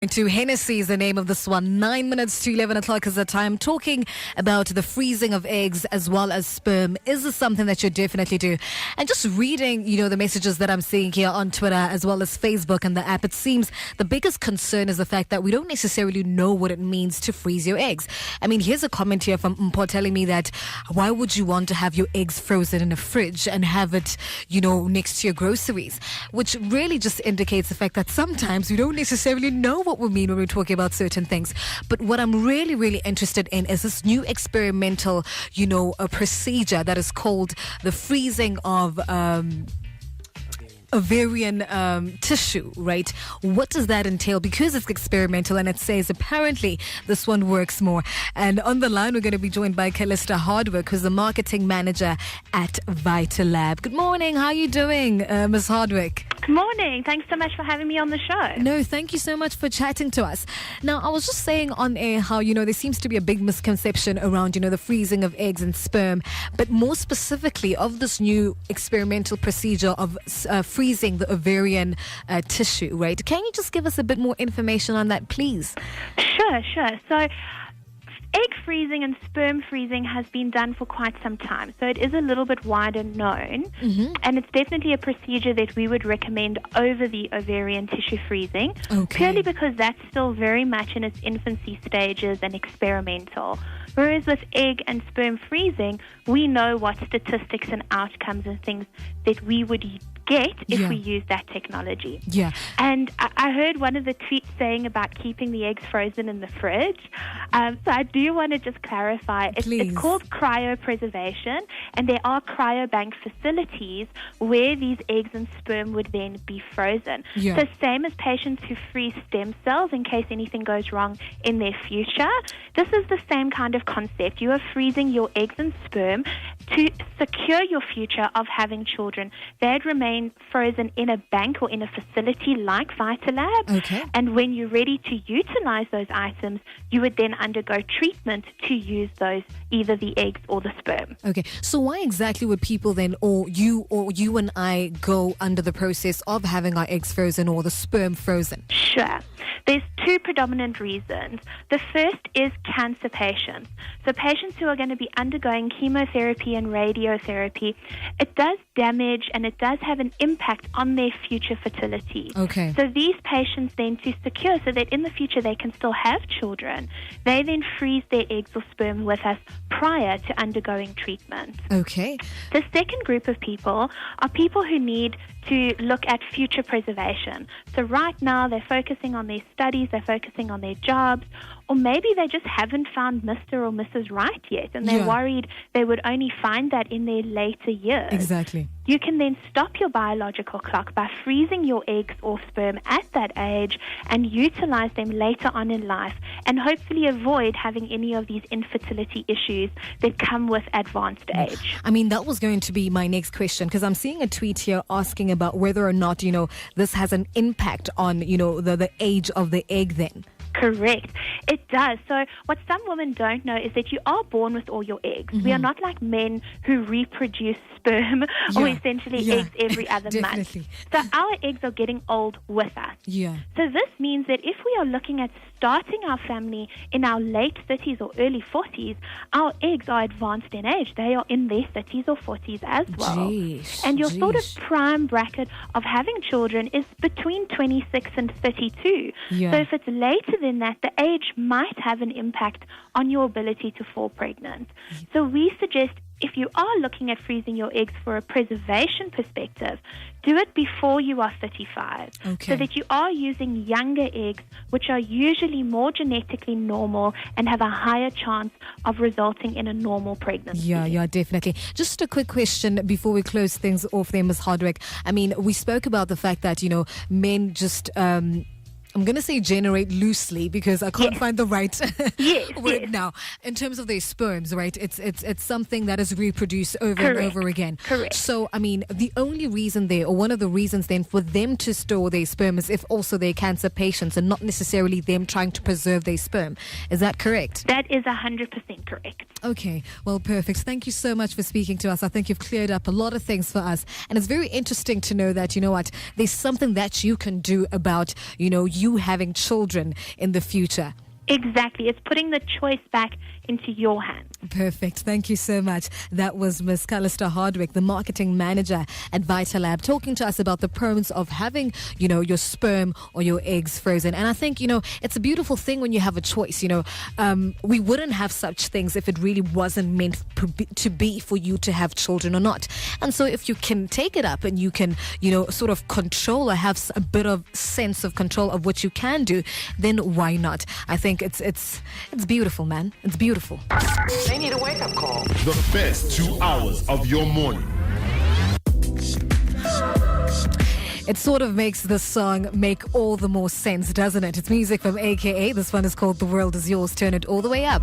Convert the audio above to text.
To Hennessy is the name of this one. 9 minutes to 11 o'clock is the time. Talking about the freezing of eggs as well as sperm. Is this something that you definitely do? And just reading, the messages that I'm seeing here on Twitter as well as Facebook and the app, it seems the biggest concern is the fact that we don't necessarily know what it means to freeze your eggs. I mean, here's a comment here from Mpo telling me that why would you want to have your eggs frozen in a fridge and have it, next to your groceries? Which really just indicates the fact that sometimes we don't necessarily know what we mean when we're talking about certain things. But what I'm really, really interested in is this new experimental, a procedure that is called the freezing of ovarian tissue, right? What does that entail? Because it's experimental and it says apparently this one works more. And on the line, we're going to be joined by Calista Harwick, who's the marketing manager at Vitalab. Good morning. How are you doing, Ms. Harwick? Good morning. Thanks so much for having me on the show. No, thank you so much for chatting to us. Now, I was just saying on air how, there seems to be a big misconception around, the freezing of eggs and sperm, but more specifically of this new experimental procedure of freezing the ovarian tissue, right? Can you just give us a bit more information on that, please? Sure. So, egg freezing and sperm freezing has been done for quite some time, so it is a little bit wider known, and it's definitely a procedure that we would recommend over the ovarian tissue freezing, purely because that's still very much in its infancy stages and experimental. Whereas with egg and sperm freezing, we know what statistics and outcomes and things that we would get if we use that technology. Yeah. And I heard one of the tweets saying about keeping the eggs frozen in the fridge. So I do want to just clarify. It's called cryopreservation, and there are cryobank facilities where these eggs and sperm would then be frozen. Yeah. So same as patients who freeze stem cells in case anything goes wrong in their future. This is the same kind of concept. You are freezing your eggs and sperm to secure your future of having children. They'd remain frozen in a bank or in a facility like Vitalab. Okay. And when you're ready to utilize those items, you would then undergo treatment to use those, either the eggs or the sperm. Okay. So why exactly would people then, or you and I, go under the process of having our eggs frozen or the sperm frozen? Sure. There's two predominant reasons. The first is cancer patients. So patients who are going to be undergoing chemotherapy and radiotherapy, it does damage and it does have an impact on their future fertility. Okay. So these patients then, to secure so that in the future they can still have children, they then freeze their eggs or sperm with us prior to undergoing treatment. Okay. The second group of people are people who need to look at future preservation. So right now they're focusing on their studies, they're focusing on their jobs, or maybe they just haven't found Mr. or Mrs. Right yet, and they're worried they would only find that in their later years. Exactly. You can then stop your biological clock by freezing your eggs or sperm at that age and utilize them later on in life, and hopefully avoid having any of these infertility issues that come with advanced age. I mean, that was going to be my next question, because I'm seeing a tweet here asking about whether or not, this has an impact on, the age of the egg then. Correct. It does. So what some women don't know is that you are born with all your eggs. We are not like men who reproduce sperm or essentially eggs every other month. So our eggs are getting old with us. Yeah. So this means that if we are looking at starting our family in our late 30s or early 40s, our eggs are advanced in age. They are in their 30s or 40s as well. And your sort of prime bracket of having children is between 26 and 32. Yeah. So if it's later than that, the age might have an impact on your ability to fall pregnant. So we suggest, if you are looking at freezing your eggs for a preservation perspective, do it before you are 35, so that you are using younger eggs, which are usually more genetically normal and have a higher chance of resulting in a normal pregnancy. Yeah, definitely. Just a quick question before we close things off there, Ms. Harwick. I mean, we spoke about the fact that, men just... I'm going to say generate loosely because I can't find the right word now. In terms of their sperms, right? It's something that is reproduced over and over again. Correct. So, I mean, the only reason there, or one of the reasons then for them to store their sperm is if also they're cancer patients and not necessarily them trying to preserve their sperm. Is that correct? That is 100% correct. Okay, well, perfect. Thank you so much for speaking to us. I think you've cleared up a lot of things for us. And it's very interesting to know that, there's something that you can do about, you having children in the future. Exactly. It's putting the choice back into your hands. Perfect. Thank you so much. That was Miss Calista Harwick, the marketing manager at Vitalab, talking to us about the pros of having, your sperm or your eggs frozen. And I think, it's a beautiful thing when you have a choice. We wouldn't have such things if it really wasn't meant to be for you to have children or not. And so if you can take it up and you can, sort of control or have a bit of sense of control of what you can do, then why not? I think it's beautiful, man. It's beautiful. They need a wake-up call. The best 2 hours of your morning. It sort of makes this song make all the more sense, doesn't it? It's music from AKA. This one is called The World Is Yours. Turn it all the way up.